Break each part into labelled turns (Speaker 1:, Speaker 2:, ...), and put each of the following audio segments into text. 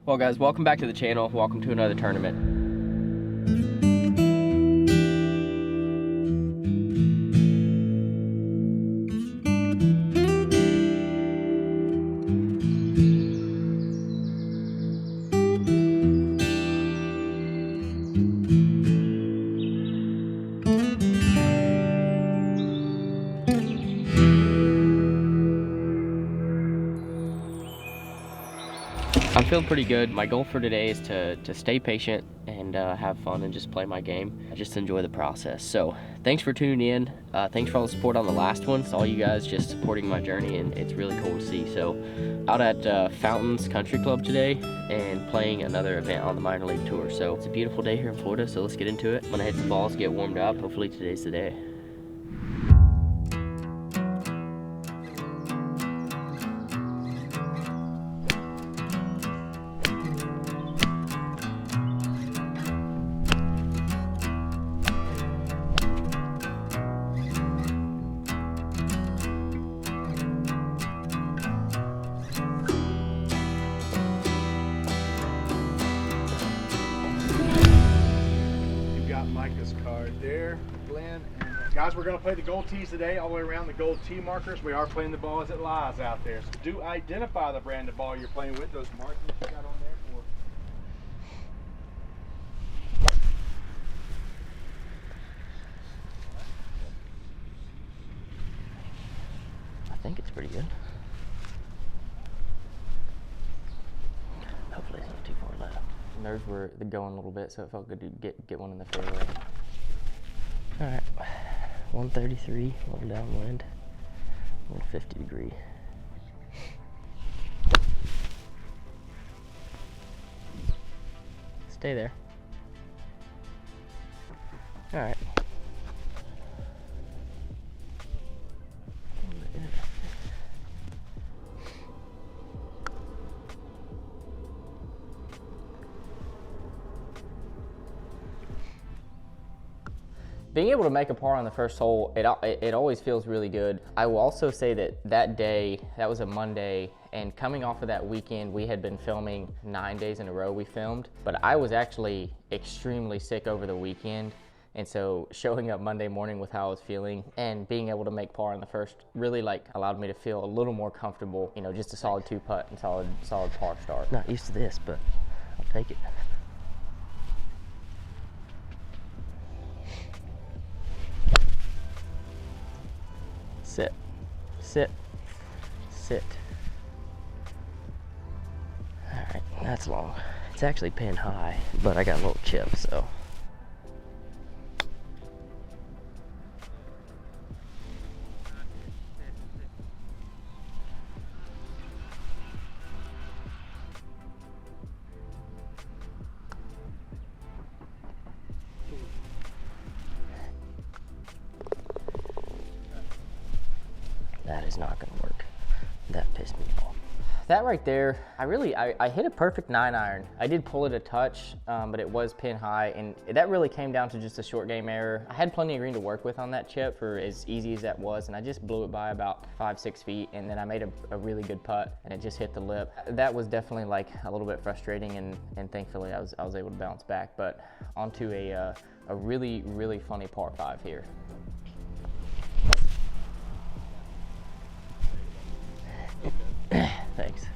Speaker 1: Well guys, welcome back to the channel. Welcome to another tournament. I'm feeling pretty good. My goal for today is to stay patient and have fun and just play my game. I just enjoy the process. So thanks for tuning in. Thanks for all the support on the last one. It's all you guys just supporting my journey, and it's really cool to see. So out at Fountains Country Club today and playing another event on the minor league tour. So it's a beautiful day here in Florida, so let's get into it. I'm gonna hit some balls, get warmed up. Hopefully today's the day.
Speaker 2: Micah's card there, Glenn. And guys, we're going to play the gold tees today, all the way around the gold tee markers. We are playing the ball as it lies out there. So do identify the brand of ball you're playing with, those markers you got on there for.
Speaker 1: I think it's pretty good. Hopefully it's not too far left. Nerves were going a little bit, so it felt good to get one in the fairway. All right, 133, a little downwind, 150 degree. Stay there. All right. Being able to make a par on the first hole, it always feels really good. I will also say that day, that was a Monday, and coming off of that weekend, we had been filming 9 days in a row we filmed, but I was actually extremely sick over the weekend. And so showing up Monday morning with how I was feeling and being able to make par on the first really allowed me to feel a little more comfortable, you know, just a solid 2-putt and solid par start. Not used to this, but I'll take it. Sit, sit, sit. All right, that's long. It's actually pin high, but I got a little chip, so. That is not gonna work. That pissed me off. That right there, I hit a perfect 9-iron. I did pull it a touch, but it was pin high, and that really came down to just a short game error. I had plenty of green to work with on that chip for as easy as that was, and I just blew it by about 5-6 feet, and then I made a really good putt, and it just hit the lip. That was definitely like a little bit frustrating, and thankfully I was able to bounce back. But onto a really, really funny par 5 here. Thanks.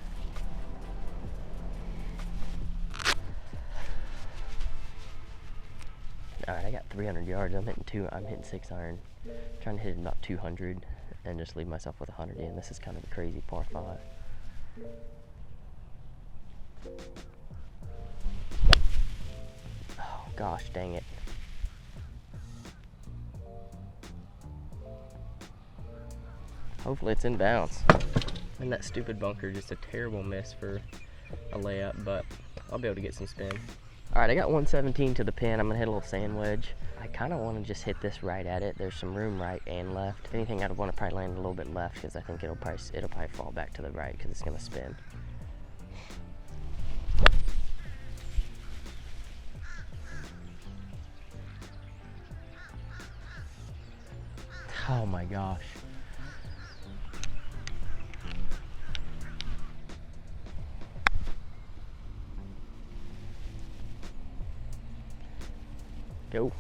Speaker 1: All right, I got 300 yards. I'm hitting 6-iron. Trying to hit about 200 and just leave myself with 100 in. This is kind of a crazy par 5. Oh gosh, dang it. Hopefully it's in bounds. And that stupid bunker, just a terrible miss for a layup, but I'll be able to get some spin. All right, I got 117 to the pin. I'm gonna hit a little sand wedge. I kind of want to just hit this right at it. There's some room right and left. If anything, I'd want to probably land a little bit left because I think it'll probably fall back to the right because it's gonna spin. Oh my gosh. Go.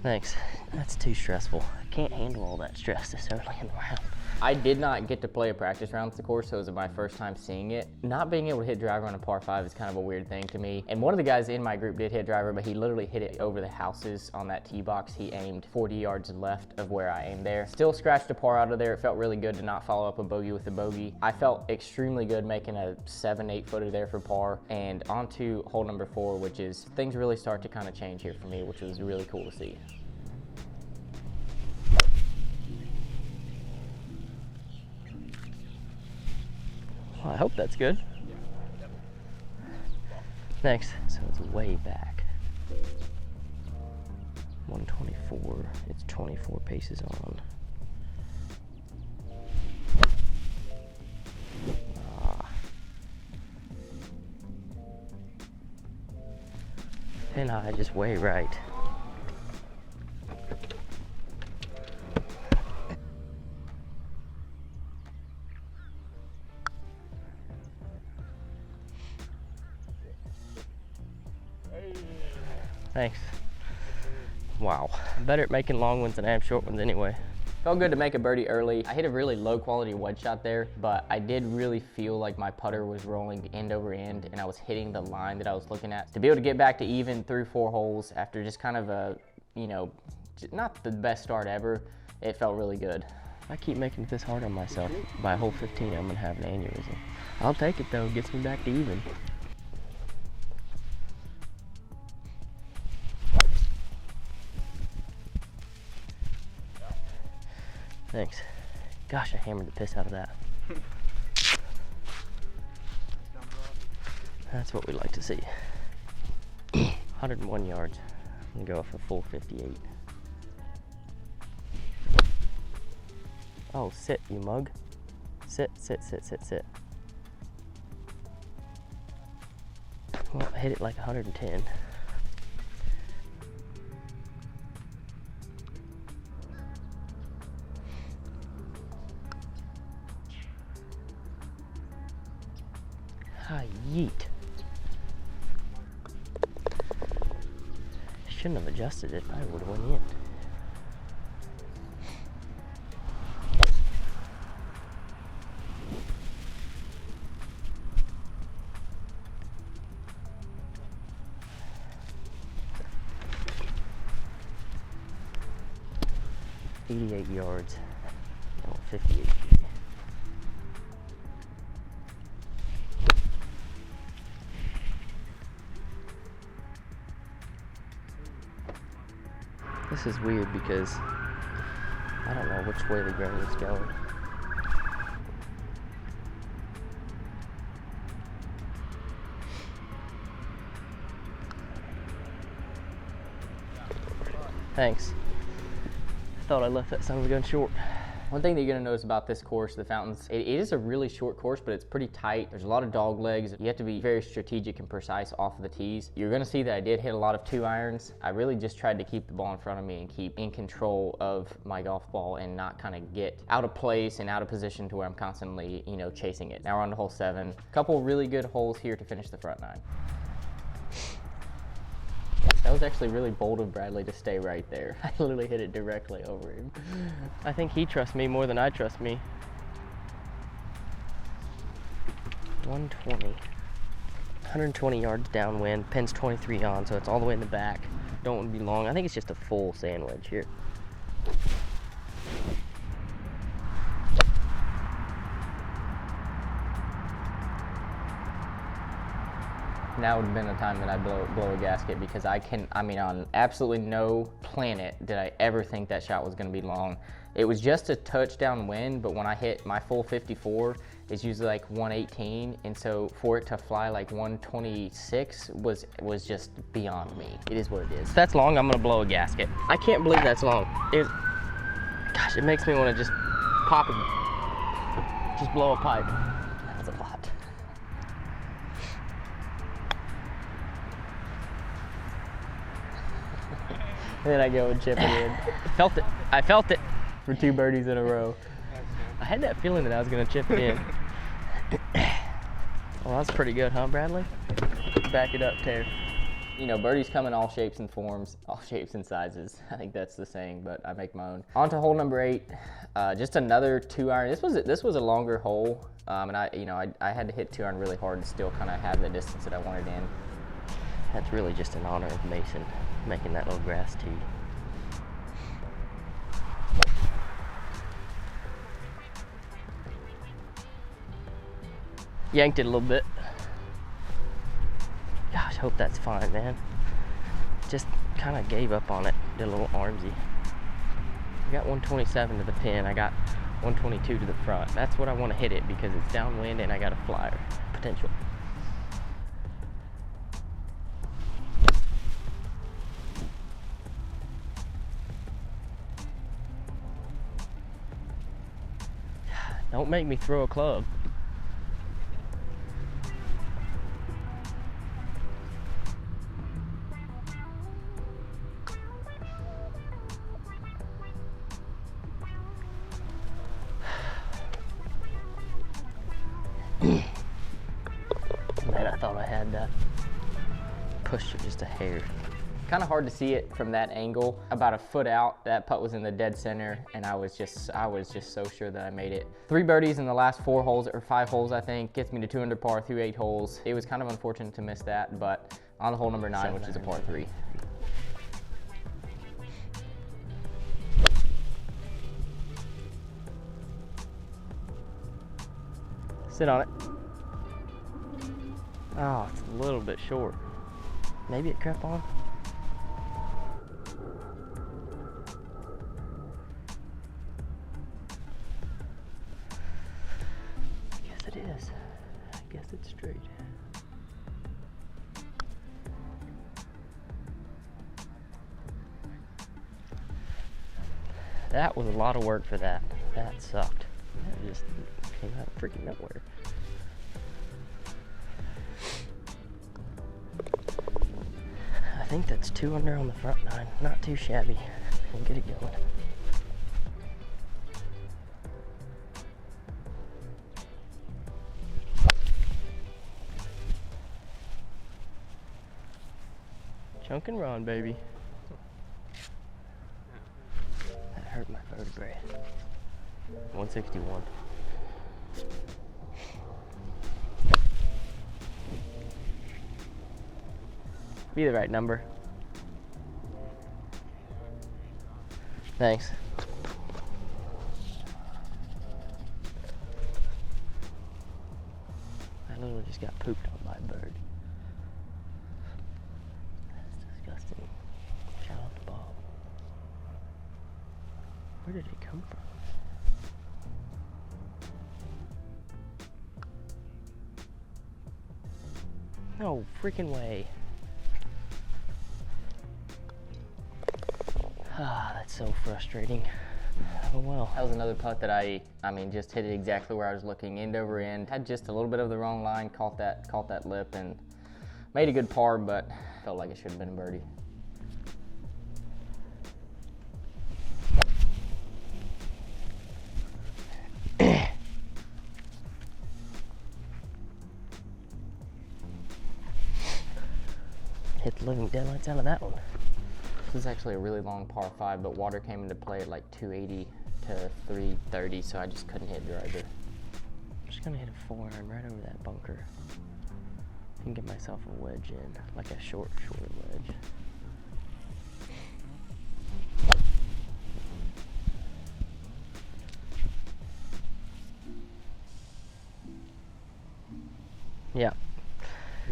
Speaker 1: Thanks. That's too stressful. I can't handle all that stress this early in the round. I did not get to play a practice round at the course, so it was my first time seeing it. Not being able to hit driver on a par 5 is kind of a weird thing to me. And one of the guys in my group did hit driver, but he literally hit it over the houses on that tee box. He aimed 40 yards left of where I aimed there. Still scratched a par out of there. It felt really good to not follow up a bogey with a bogey. I felt extremely good making a 7-8 footer there for par, and onto hole number 4, which is things really start to kind of change here for me, which was really cool to see. Well, I hope that's good. Thanks. So it's way back. 124. It's 24 paces on. Pin high, just way right. Thanks. Wow. I'm better at making long ones than I am short ones anyway. Felt good to make a birdie early. I hit a really low quality wedge shot there, but I did really feel like my putter was rolling end over end and I was hitting the line that I was looking at. To be able to get back to even through 4 holes after just kind of a, you know, not the best start ever, it felt really good. If I keep making it this hard on myself, by hole 15 I'm gonna have an aneurysm. I'll take it though, it gets me back to even. Thanks. Gosh, I hammered the piss out of that. That's what we like to see. 101 yards. I'm gonna go for full 58. Oh, sit, you mug. Sit, sit, sit, sit, sit. Well, I hit it like 110. Ah, yeet. Shouldn't have adjusted it. I would have went in. $88 yards. Oh, 58 feet. This is weird because I don't know which way the grain is going. Thanks. I thought I left that son of a gun short. One thing that you're gonna notice about this course, the Fountains, it is a really short course, but it's pretty tight. There's a lot of dog legs. You have to be very strategic and precise off of the tees. You're gonna see that I did hit a lot of 2 irons. I really just tried to keep the ball in front of me and keep in control of my golf ball and not kind of get out of place and out of position to where I'm constantly, you know, chasing it. Now we're on to hole 7. A couple really good holes here to finish the front 9. That was actually really bold of Bradley to stay right there. I literally hit it directly over him. I think he trusts me more than I trust me. 120. 120 yards downwind, pin's 23 on, so it's all the way in the back. Don't want to be long. I think it's just a full sand wedge here. Now would have been the time that I blow a gasket, because I mean, on absolutely no planet did I ever think that shot was going to be long. It was just a touchdown wind, but when I hit my full 54, it's usually like 118, and so for it to fly like 126 was just beyond me. It is what it is. If that's long, I'm going to blow a gasket. I can't believe that's long. Gosh, it makes me want to just pop it, just blow a pipe. That was a lot. And then I go and chip it in. Felt it. I felt it for 2 birdies in a row. I had that feeling that I was going to chip it in. Well, that's pretty good, huh, Bradley? Back it up, Terry. You know, birdies come in all shapes and forms, all shapes and sizes. I think that's the saying, but I make my own. On to hole number 8, just another 2-iron. This was a longer hole, and I had to hit 2-iron really hard to still kind of have the distance that I wanted in. That's really just in honor of Mason making that little grass tee. Yanked it a little bit. Gosh, hope that's fine, man. Just kind of gave up on it, did a little armsy. I got 127 to the pin, I got 122 to the front. That's what I want to hit it because it's downwind and I got a flyer potential. Don't make me throw a club. Man, I thought I had that. Pushed it just a hair. Kind of hard to see it from that angle. About a foot out, that putt was in the dead center, and I was just so sure that I made it. 3 birdies in the last 4 holes, or 5 holes, I think. Gets me to 2 under par through 8 holes. It was kind of unfortunate to miss that, but on to hole number 9, which is a par 3. Sit on it. Oh, it's a little bit short. Maybe it crept on. I guess it is. I guess it's straight. That was a lot of work for that. That sucked. That just came out of freaking nowhere. I think that's 2 under on the front 9. Not too shabby. We'll get it going. Chunk and run, baby. That hurt my vertebrae. 161. Be the right number. Thanks. I literally just got pooped on by a bird. That's disgusting. Shout out to Bob. Where did it come from? No freaking way. Ah, that's so frustrating. Oh well. That was another putt that I mean, just hit it exactly where I was looking, end over end. Had just a little bit of the wrong line, caught that lip, and made a good par, but felt like it should have been a birdie. Hit the living daylights out of that one. This is actually a really long par 5, but water came into play at like 280 to 330, so I just couldn't hit driver. I'm just gonna hit a 4-iron right over that bunker and get myself a wedge in, like a short wedge. Yeah.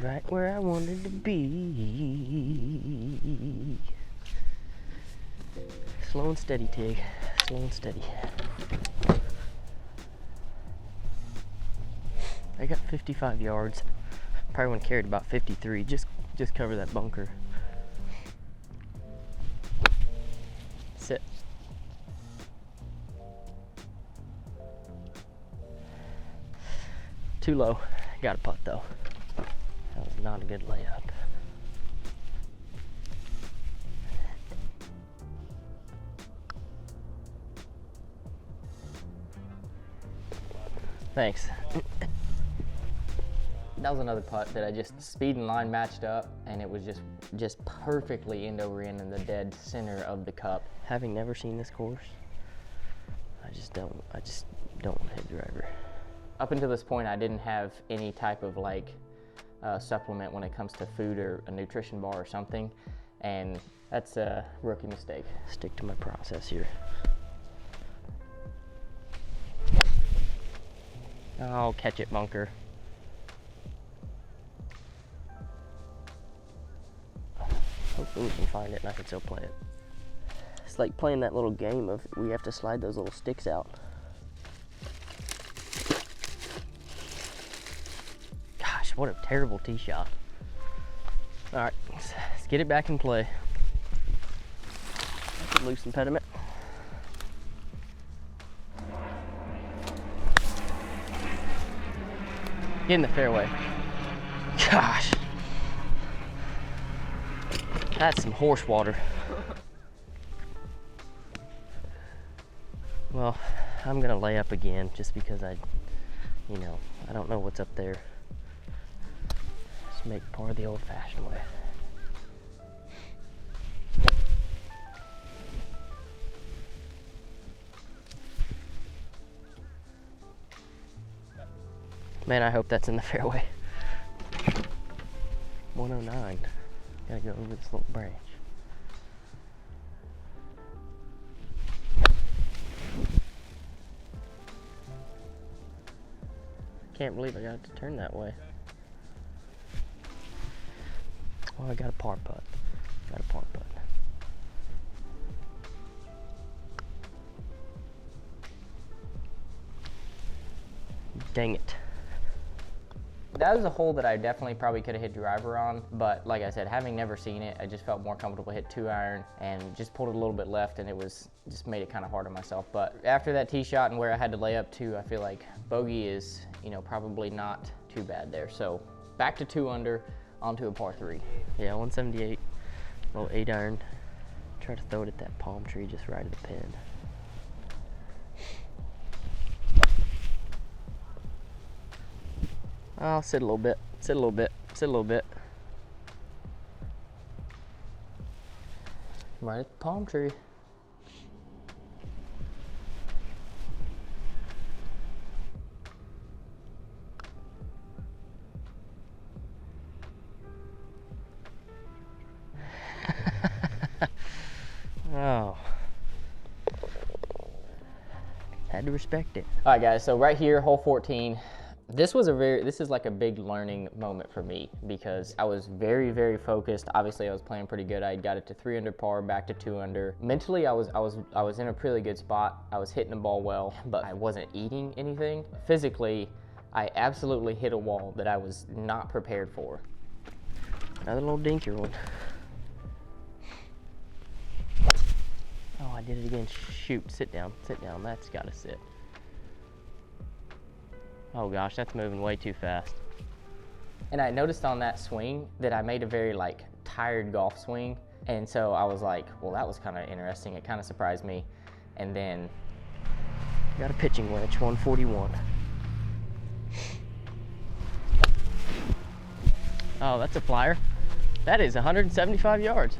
Speaker 1: Right where I wanted to be. Slow and steady, Tig. Slow and steady. I got 55 yards. Probably would have carried about 53. Just cover that bunker. Sit. Too low. Got a putt though. That was not a good layup. Thanks. That was another putt that I just, speed and line matched up, and it was just perfectly end over end in the dead center of the cup. Having never seen this course, I just don't hit driver. Up until this point, I didn't have any type of like supplement when it comes to food or a nutrition bar or something, and that's a rookie mistake. Stick to my process here. Oh, catch it, bunker. Hopefully we can find it and I can still play it. It's like playing that little game of we have to slide those little sticks out. Gosh, what a terrible tee shot. All right, let's get it back in play. Loose impediment. Get in the fairway. Gosh. That's some horse water. Well, I'm gonna lay up again just because I don't know what's up there. Just make par the old-fashioned way. Man, I hope that's in the fairway. 109. Gotta go over this little branch. Can't believe I got it to turn that way. Oh, I got a par putt. Dang it. That was a hole that I definitely probably could have hit driver on, but like I said, having never seen it, I just felt more comfortable hit 2-iron and just pulled it a little bit left, and it was just made it kind of hard on myself. But after that tee shot and where I had to lay up to, I feel like bogey is, probably not too bad there. So back to 2 under, onto a par 3. Yeah, 178, little 8-iron. Try to throw it at that palm tree just right at the pin. I'll sit a little bit, sit a little bit, sit a little bit. Right at the palm tree. Oh. Had to respect it. All right, guys, so right here, hole 14. This is like a big learning moment for me because I was very, very focused. Obviously, I was playing pretty good. I got it to 3 under par, back to 2 under. Mentally, I was in a pretty good spot. I was hitting the ball well, but I wasn't eating anything. Physically, I absolutely hit a wall that I was not prepared for. Another little dinker one. Oh, I did it again. Shoot, sit down, that's gotta sit. Oh gosh, that's moving way too fast. And I noticed on that swing that I made a very tired golf swing. And so I was like, well, that was kind of interesting. It kind of surprised me. And then got a pitching wedge, 141. Oh, that's a flyer. That is 175 yards.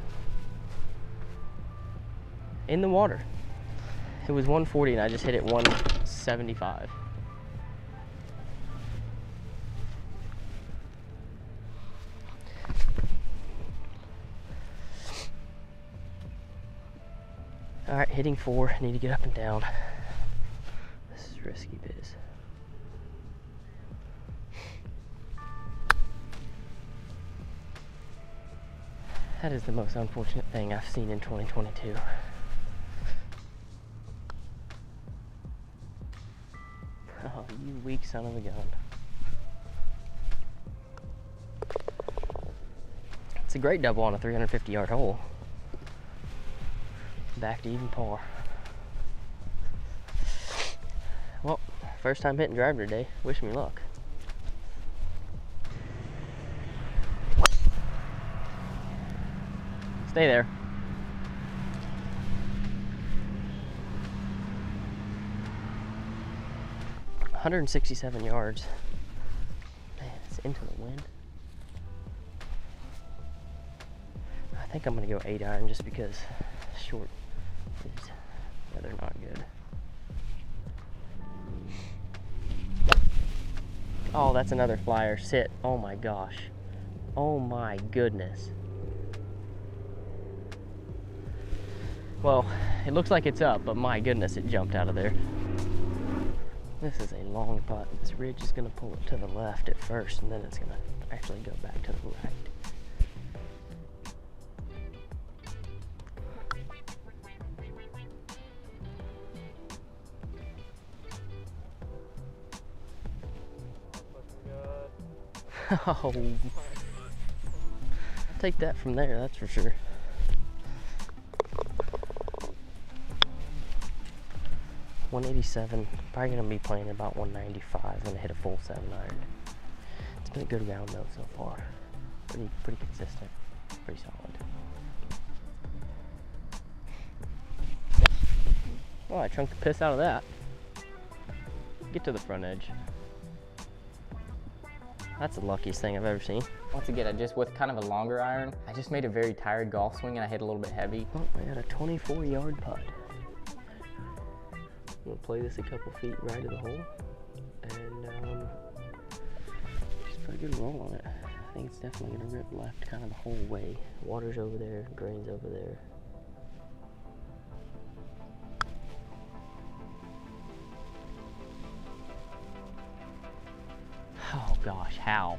Speaker 1: In the water. It was 140 and I just hit it 175. All right, hitting 4, need to get up and down. This is risky biz. That is the most unfortunate thing I've seen in 2022. Oh, you weak son of a gun. It's a great double on a 350-yard hole. Back to even par. Well, first time hitting driver today. Wish me luck. Stay there. $167 yards. Man, It's into the wind. I think I'm gonna go 8 iron just because short is rather not good. Oh, that's another flyer. Sit. Oh my gosh. Oh my goodness. Well, it looks like it's up, but my goodness, it jumped out of there. This is a long putt. This ridge is gonna pull it to the left at first, and then it's gonna actually go back to the right. Oh, I'll take that from there, that's for sure. $187, probably gonna be playing about 195 when I hit a full 7 iron. It's been a good round though so far. Pretty consistent, pretty solid. Oh, I chunked the piss out of that. Get to the front edge. That's the luckiest thing I've ever seen. Once again, I just, with kind of a longer iron, I just made a very tired golf swing and I hit a little bit heavy. Oh, I got a 24-yard putt. I'm gonna play this a couple feet right of the hole and just put a good roll on it. I think it's definitely gonna rip left kind of the whole way. Water's over there, grain's over there. Oh gosh, how?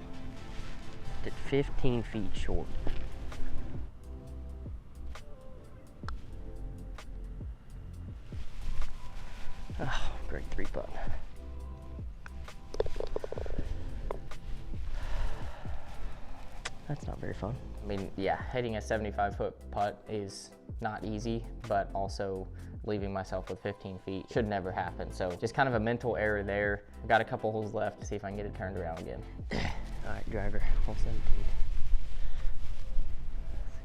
Speaker 1: Did 15 feet short. Oh, great 3-putt. That's not very fun. I mean, yeah, hitting a 75-foot putt is not easy, but also leaving myself with 15 feet should never happen. So just kind of a mental error there. I've got a couple holes left to see if I can get it turned around again. All right, driver, hole 17.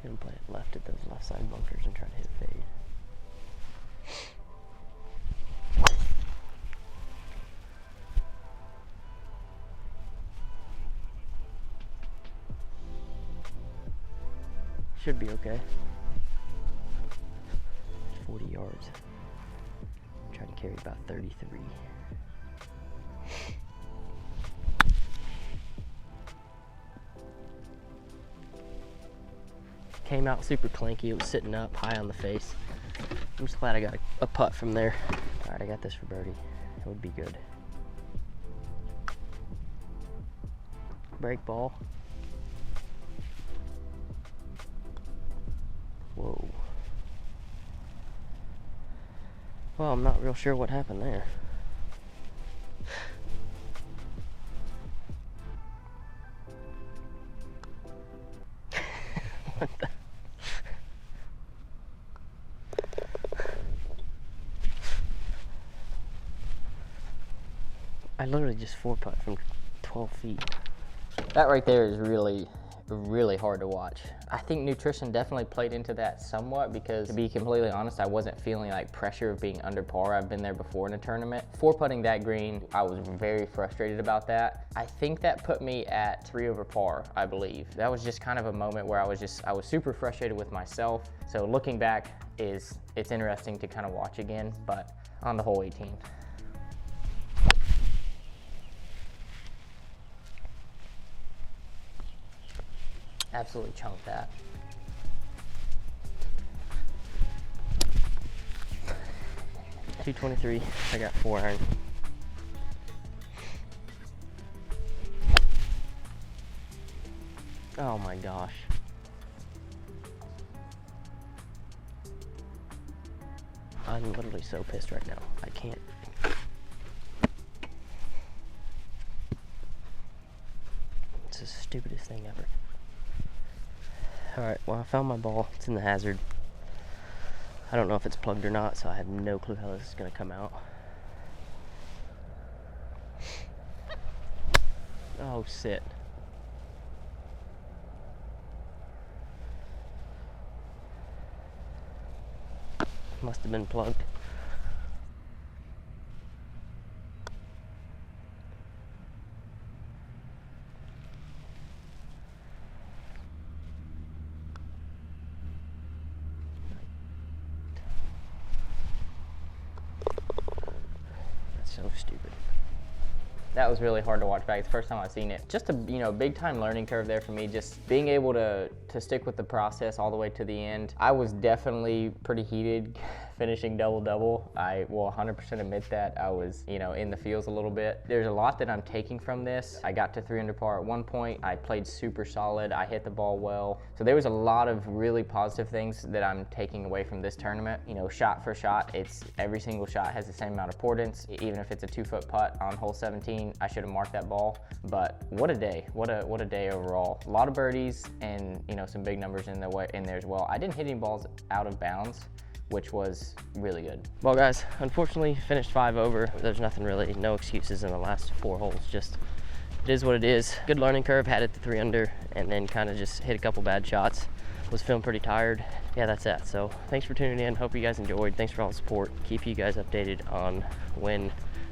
Speaker 1: Gonna play it left at those left side bunkers and try to hit a fade. Should be okay. 40 yards. Try to carry about 33. Came out super clanky. It was sitting up high on the face. I'm just glad I got a putt from there. All right, I got this for birdie. It would be good. Break ball. Whoa. Well, I'm not real sure what happened there. What the? I literally just 4-putt from 12 feet. That right there is really hard to watch. I think nutrition definitely played into that somewhat because, to be completely honest, I wasn't feeling like pressure of being under par. I've been there before in a tournament. 4-putting that green, I was very frustrated about that. I think that put me at 3 over par, I believe. That was just kind of a moment where I was super frustrated with myself. So looking back, it's interesting to kind of watch again, but on the hole 18. Absolutely chunked that. .223, I got 4 iron. Oh my gosh. I'm literally so pissed right now. I can't. It's the stupidest thing ever. Alright, well I found my ball. It's in the hazard. I don't know if it's plugged or not, so I have no clue how this is going to come out. Oh, sit. Must have been plugged. So stupid. That was really hard to watch back. It's the first time I've seen it. Just a big time learning curve there for me. Just being able to stick with the process all the way to the end. I was definitely pretty heated finishing double-double. I will 100% admit that. I was, in the feels a little bit. There's a lot that I'm taking from this. I got to 3 under par at one point. I played super solid. I hit the ball well. So there was a lot of really positive things that I'm taking away from this tournament. Shot for shot, every single shot has the same amount of importance. Even if it's a 2-foot putt on hole 17, I should have marked that ball. But what a day! What a day overall. A lot of birdies and some big numbers in there as well. I didn't hit any balls out of bounds, which was really good. Well guys, unfortunately finished 5 over. There's nothing really, no excuses in the last 4 holes. Just, it is what it is. Good learning curve, had it to 3 under, and then kind of just hit a couple bad shots. Was feeling pretty tired. Yeah, that's that. So thanks for tuning in. Hope you guys enjoyed. Thanks for all the support. Keep you guys updated on when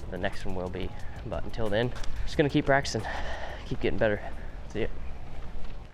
Speaker 1: the next one will be. But until then, just gonna keep practicing, keep getting better. See ya.